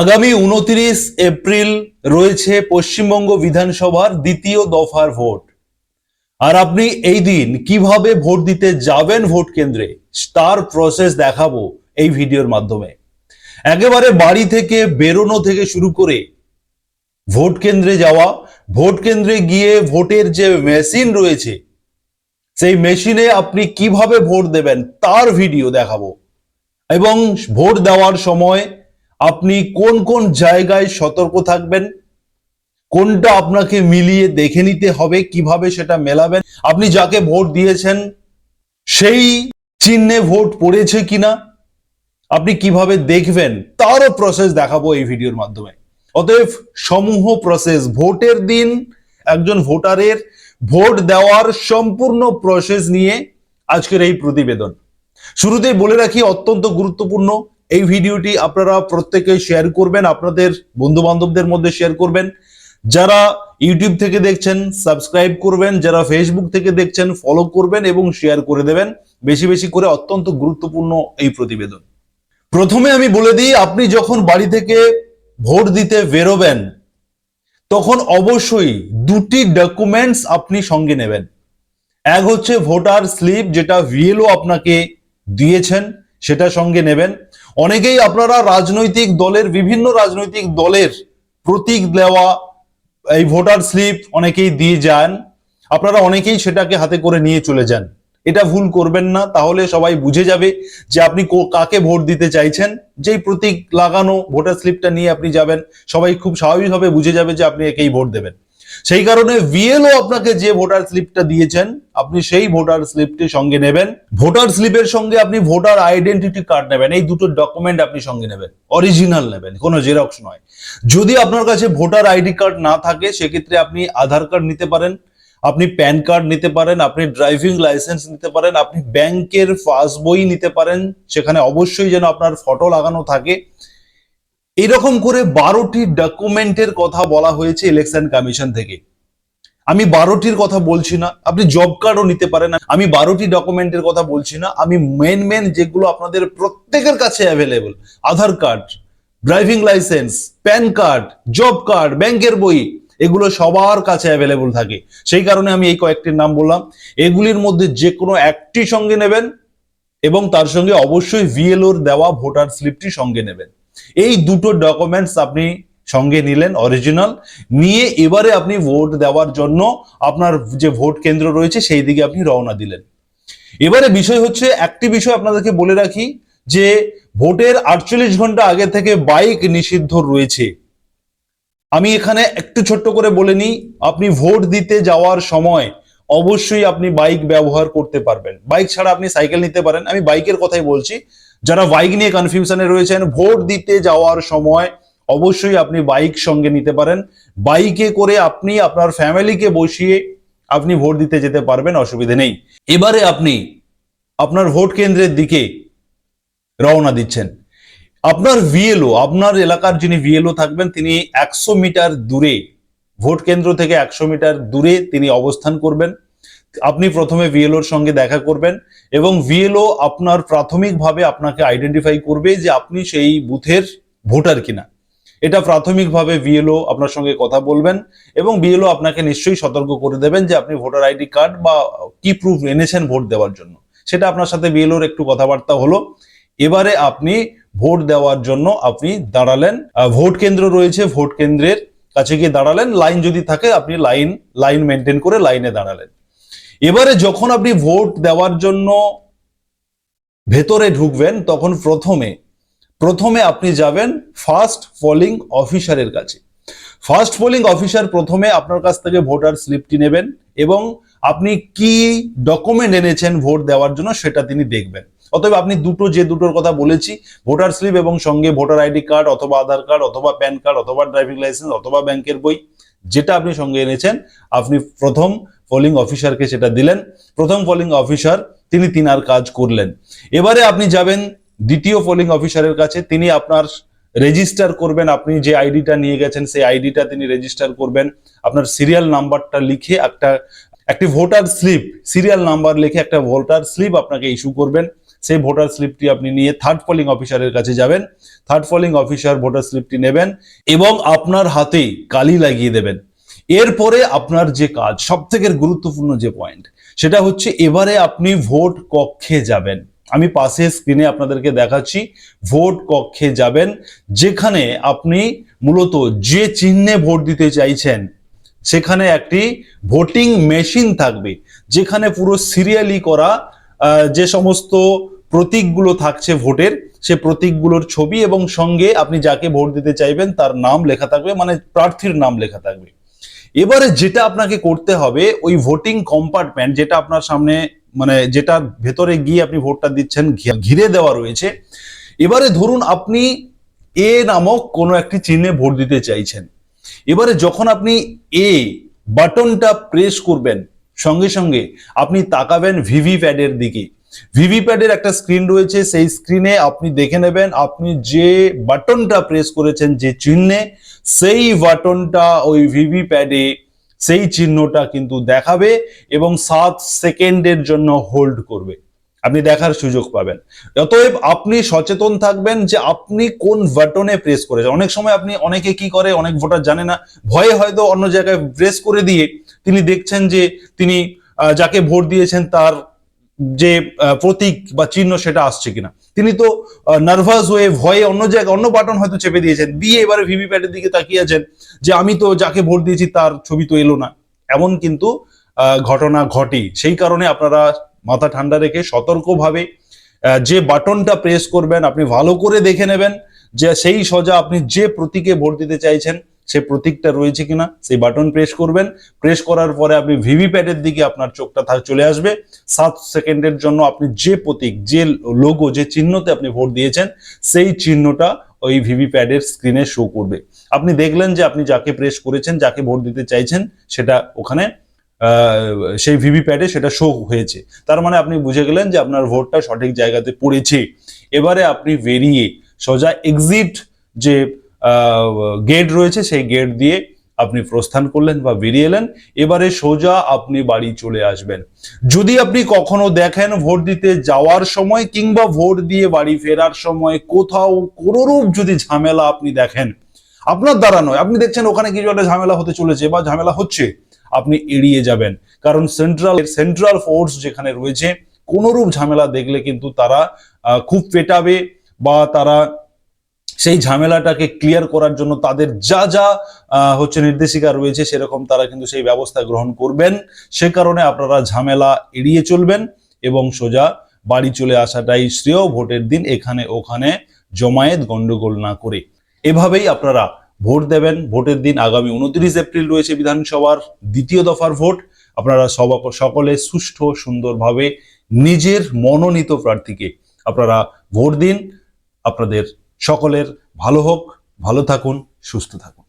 আগামী 29 এপ্রিল রয়েছে পশ্চিমবঙ্গ বিধানসভার দ্বিতীয় দফার ভোট। আর আপনি এই দিন কিভাবে ভোট দিতে যাবেন ভোট কেন্দ্রে তার প্রসেস দেখাবো এই ভিডিওর মাধ্যমে। একেবারে বাড়ি থেকে বেরোনো থেকে শুরু করে ভোট কেন্দ্রে যাওয়া, ভোট কেন্দ্রে গিয়ে ভোটের যে মেশিন রয়েছে সেই মেশিনে আপনি কিভাবে ভোট দেবেন তার ভিডিও দেখাবো। এবং ভোট দেওয়ার সময় আপনি কোন কোন জায়গায় সতর্ক থাকবেন, কোনটা আপনাকে মিলিয়ে দেখে নিতে হবে, কিভাবে সেটা মেলাবেন, আপনি যাকে ভোট দিয়েছেন সেই চিহ্নে ভোট পড়েছে কিনা আপনি কিভাবে দেখবেন তারও প্রসেস দেখাবো এই ভিডিওর মাধ্যমে। অতএব সমূহ প্রসেস, ভোটের দিন একজন ভোটারের ভোট দেওয়ার সম্পূর্ণ প্রসেস নিয়ে আজকের এই প্রতিবেদন। শুরুতেই বলে রাখি, অত্যন্ত গুরুত্বপূর্ণ এই ভিডিওটি আপনারা প্রত্যেকে শেয়ার করবেন, আপনাদের বন্ধু বান্ধবদের মধ্যে শেয়ার করবেন। যারা ইউটিউব থেকে দেখছেন সাবস্ক্রাইব করবেন, যারা ফেসবুক থেকে দেখছেন ফলো করবেন এবং শেয়ার করে দেবেন বেশি বেশি করে। অত্যন্ত গুরুত্বপূর্ণ এই প্রতিবেদন। প্রথমে আমি বলে দিই, আপনি যখন বাড়ি থেকে ভোট দিতে বেরোবেন তখন অবশ্যই দুটি ডকুমেন্টস আপনি সঙ্গে নেবেন। এক হচ্ছে ভোটার স্লিপ, যেটা ভিএলও আপনাকে দিয়েছেন, সেটা সঙ্গে নেবেন। অনেকেই আপনারা রাজনৈতিক দলের, বিভিন্ন রাজনৈতিক দলের প্রতীক দেওয়া এই ভোটার স্লিপ অনেকেই দিয়ে যান, আপনারা অনেকেই সেটাকে হাতে করে নিয়ে চলে যান। এটা ভুল করবেন না, তাহলে সবাই বুঝে যাবে যে আপনি কাকে ভোট দিতে চাইছেন। যেই প্রতীক লাগানো ভোটার স্লিপটা নিয়ে আপনি যাবেন, সবাই খুব স্বাভাবিকভাবে বুঝে যাবে যে আপনি একেই ভোট দেবেন। সেই কারণে ভিএলও আপনাকে যে ভোটার স্লিপটা দিয়েছেন আপনি সেই ভোটার স্লিপটি সঙ্গে নেবেন। ভোটার স্লিপের সঙ্গে আপনি ভোটার আইডেন্টিটি কার্ড নেবেন। এই দুটো ডকুমেন্ট আপনি সঙ্গে নেবেন, অরিজিনাল নেবেন, কোনো জেরক্স নয়। যদি আপনার কাছে ভোটার আইডি কার্ড না থাকে সেক্ষেত্রে আপনি আধার কার্ড নিতে পারেন, আপনি প্যান কার্ড নিতে পারেন, আপনি ড্রাইভিং লাইসেন্স নিতে পারেন, আপনি ব্যাংকের পাসবই নিতে পারেন, সেখানে অবশ্যই যেন আপনার ফটো লাগানো থাকে। এরকম করে 12টি ডকুমেন্টের কথা বলা হয়েছে ইলেকশন কমিশন থেকে। আমি 12টির কথা বলছি না, আপনি জব কার্ডও নিতে পারেন। আমি 12টি ডকুমেন্টের কথা বলছি না, আমি মেন যেগুলো আপনাদের প্রত্যেকের কাছে available, Aadhaar card, driving licence, PAN card, job card, ব্যাংকের বই, এগুলো সবার কাছে অ্যাভেলেবল থাকে। সেই কারণে আমি এই কয়েকটির নাম বললাম। এগুলির মধ্যে যে কোনো একটি সঙ্গে নেবেন এবং তার সঙ্গে অবশ্যই ভিএলওর দেওয়া ভোটার স্লিপটি সঙ্গে নেবেন। এই দুটো ডকুমেন্টস আপনি সঙ্গে নিলেন অরিজিনাল, নিয়ে এবারে আপনি ভোট দেওয়ার জন্য আপনার যে ভোট কেন্দ্র রয়েছে সেই দিকে আপনি রওনা দিলেন। এবারে বিষয় হচ্ছে, একটি বিষয় আপনাদেরকে বলে রাখি যে ভোটের 48 ঘন্টা আগে থেকে বাইক নিষিদ্ধ রয়েছে। আমি এখানে একটু ছোট্ট করে বলে নিই, আপনি ভোট দিতে যাওয়ার সময় অবশ্যই আপনি বাইক ব্যবহার করতে পারবেন। বাইক ছাড়া আপনি সাইকেল নিতে পারেন, আমি বাইকের কথাই বলছি। যারা বাইক নিয়ে কনফিউশনে রয়েছেন, ভোট দিতে যাওয়ার সময় অবশ্যই আপনি বাইক সঙ্গে নিতে পারেন। বাইকে করে আপনি আপনার ফ্যামিলিকে বসিয়ে আপনি ভোট দিতে যেতে পারবেন, অসুবিধা নেই। এবারে আপনি আপনার ভোট কেন্দ্রের দিকে রওনা দিচ্ছেন। আপনার ভিএলও, আপনার এলাকার যিনি ভিএলও থাকবেন, তিনি 100 মিটার দূরে, ভোট কেন্দ্র থেকে 100 মিটার দূরে তিনি অবস্থান করবেন। আপনি প্রথমে ভিএলওর সঙ্গে দেখা করবেন এবং ভিএলও আপনার প্রাথমিকভাবে আপনাকে আইডেন্টিফাই করবে যে আপনি সেই বুথের ভোটার কিনা। এটা প্রাথমিকভাবে ভিএলও আপনার সঙ্গে কথা বলবেন এবং ভিএলও আপনাকে নিশ্চয়ই সতর্ক করে দেবেন যে আপনি ভোটার আইডি কার্ড বা কি প্রুফ এনেছেন ভোট দেওয়ার জন্য। সেটা আপনার সাথে ভিএলওর একটু কথাবার্তা হলো। এবারে আপনি ভোট দেওয়ার জন্য আপনি দাঁড়ালেন। ভোট কেন্দ্র রয়েছে, ভোট কেন্দ্রের কাছে গিয়ে দাঁড়ালেন। লাইন যদি থাকে আপনি লাইন মেনটেন করে লাইনে দাঁড়ালেন। এবারে যখন আপনি ভোট দেওয়ার জন্য ভেতরে ঢুকবেন তখন প্রথমে আপনি যাবেন ফার্স্ট পোলিং অফিসারের কাছে। ফার্স্ট পোলিং অফিসার প্রথমে আপনার কাছ থেকে ভোটার স্লিপটি নেবেন এবং আপনি কি ডকুমেন্ট এনেছেন ভোট দেওয়ার জন্য সেটা তিনি দেখবেন। অতএব আপনি যে দুটোর কথা বলেছি, ভোটার স্লিপ এবং সঙ্গে ভোটার আইডি কার্ড অথবা আধার কার্ড অথবা প্যান কার্ড অথবা ড্রাইভিং লাইসেন্স অথবা ব্যাংকের বই, যেটা আপনি সঙ্গে এনেছেন, আপনি প্রথম পোলিং অফিসারকে সেটা দিলেন। প্রথম পোলিং অফিসার তিনি তিনার কাজ করলেন। এবারে আপনি যাবেন দ্বিতীয় পোলিং অফিসারের কাছে। তিনি আপনার রেজিস্টার করবেন, আপনি যে আইডিটা নিয়ে গেছেন সেই আইডিটা তিনি রেজিস্টার করবেন। আপনার সিরিয়াল নাম্বারটা লিখে একটি ভোটার স্লিপ, সিরিয়াল নাম্বার লিখে একটা ভোটার স্লিপ আপনাকে ইস্যু করবেন। সেই ভোটার স্লিপটি আপনি নিয়ে থার্ড পোলিং অফিসারের কাছে যাবেন। থার্ড পোলিং অফিসার ভোটার স্লিপটি নেবেন এবং আপনার হাতে কালি লাগিয়ে দেবেন। এরপরে আপনার যে কাজ, সব থেকে গুরুত্বপূর্ণ যে পয়েন্ট, সেটা হচ্ছে এবারে আপনি ভোট কক্ষে যাবেন। আমি পাশে স্ক্রিনে আপনাদেরকে দেখাচ্ছি, ভোট কক্ষে যাবেন, যেখানে আপনি মূলত যে চিহ্নে ভোট দিতে চাইছেন সেখানে একটি ভোটিং মেশিন থাকবে, যেখানে পুরো সিরিয়ালি করা যে সমস্ত প্রতীকগুলো থাকছে ভোটের, সে প্রতীকগুলোর ছবি এবং সঙ্গে আপনি যাকে ভোট দিতে চাইবেন তার নাম লেখা থাকবে, মানে প্রার্থীর নাম লেখা থাকবে। এবারে যেটা আপনাকে করতে হবে, ওই ভোটিং কম্পার্টমেন্ট যেটা আপনার সামনে, মানে যেটা ভেতরে গিয়ে আপনি ভোটটা দিচ্ছেন, ঘিরে দেওয়া রয়েছে। এবারে ধরুন আপনি এ নামক কোনো একটি চিহ্নে ভোট দিতে চাইছেন। এবারে যখন আপনি এ বাটনটা প্রেস করবেন, সঙ্গে সঙ্গে আপনি তাকাবেন ভিভিপ্যাডের দিকে। ভিভিপ্যাডের একটা স্ক্রিন রয়েছে, সেই স্ক্রিনে আপনি দেখে নেবেন আপনি যে বাটনটা প্রেস করেছেন যে চিহ্নে, সেই বাটনটা ওই ভিভিপ্যাডে সেই চিহ্নটা কিন্তু দেখাবে এবং 7 সেকেন্ডের জন্য হোল্ড করবে, আপনি দেখার সুযোগ পাবেন। অতএব আপনি সচেতন থাকবেন যে আপনি কোন বাটনে প্রেস করেছেন। অনেক সময় অনেকে কি করে, অনেক ভোটার জানে না, ভয়ে হয়তো অন্য জায়গায় প্রেস করে দিয়ে তিনি দেখছেন যে তিনি যাকে ভোট দিয়েছেন তার যে প্রতীক বা চিহ্ন সেটা আসছে কিনা। তিনি তো নার্ভাস হয়ে ভয়ে অন্য জায়গায় অন্য বাটন হয়তো চেপে দিয়েছেন, দিয়ে এবারে ভিভিপ্যাটের দিকে তাকিয়ে আছেন যে আমি তো যাকে ভোট দিয়েছি তার ছবি তো এলো না। এমন কিন্তু ঘটনা ঘটে। সেই কারণে আপনারা মাথা ঠান্ডা রেখে সতর্কভাবে যে বাটনটা প্রেস করবেন আপনি ভালো করে দেখে নেবেন যে সেই সোজা আপনি যে প্রতীকে ভোট দিতে চাইছেন সে প্রতীকটা রয়েছে কিনা, সেই বাটন প্রেস করবেন। প্রেস করার পরে আপনি ভিভিপ্যাটের দিকে আপনার চোখটা চলে আসবে। 7 সেকেন্ডের জন্য আপনি যে প্রতীক, যে লোগো, যে চিহ্নতে আপনি ভোট দিয়েছেন সেই চিহ্নটা ওই ভিভিপ্যাটের স্ক্রিনে শো করবে। আপনি দেখলেন যে আপনি যাকে প্রেস করেছেন, যাকে ভোট দিতে চাইছেন, সেটা ওখানে সেই ভিভিপ্যাটে সেটা শো হয়েছে। তার মানে আপনি বুঝে গেলেন যে আপনার ভোটটা সঠিক জায়গাতে পড়েছে। এবারে আপনি বেরিয়ে সোজা এক্সিট যে গেট রয়েছে সেই গেট দিয়ে আপনি প্রস্থান করলেন বা বেরিয়ে এলেন। এবারে সোজা আপনি বাড়ি চলে আসবেন। যদি আপনি কখনো দেখেন ভোট দিতে যাওয়ার সময় কিংবা ভোট দিয়ে বাড়ি ফেরার সময় কোথাও কোনোরূপ যদি ঝামেলা আপনি দেখেন, আপনার দ্বারা নয়, আপনি দেখছেন ওখানে কিছু একটা ঝামেলা হতে চলেছে বা ঝামেলা হচ্ছে, আপনি এড়িয়ে যাবেন। কারণ সেন্ট্রাল ফোর্স যেখানে রয়েছে, কোনোরূপ ঝামেলা দেখলে কিন্তু তারা খুব পেটাবে বা তারা সেই ঝামেলাটাকে ক্লিয়ার করার জন্য তাদের যা যা নির্দেশিকা রয়েছে সেরকম তারা কিন্তু সেই ব্যবস্থা গ্রহণ করবেন। সে কারণে আপনারা ঝামেলা এড়িয়ে চলবেন এবং সোজা বাড়ি চলে আসাটাই শ্রেয়। ভোটের দিন এখানে ওখানে জমায়েত গন্ডগোল না করে এভাবেই আপনারা ভোট দেবেন। ভোটের দিন আগামী 29 এপ্রিল রয়েছে বিধানসভার দ্বিতীয় দফার ভোট। আপনারা সকলে সুষ্ঠু সুন্দরভাবে নিজের মনোনীত প্রার্থীকে আপনারা ভোট দিন। আপনাদের সকলের ভালো হোক, ভালো থাকুন, সুস্থ থাকুন।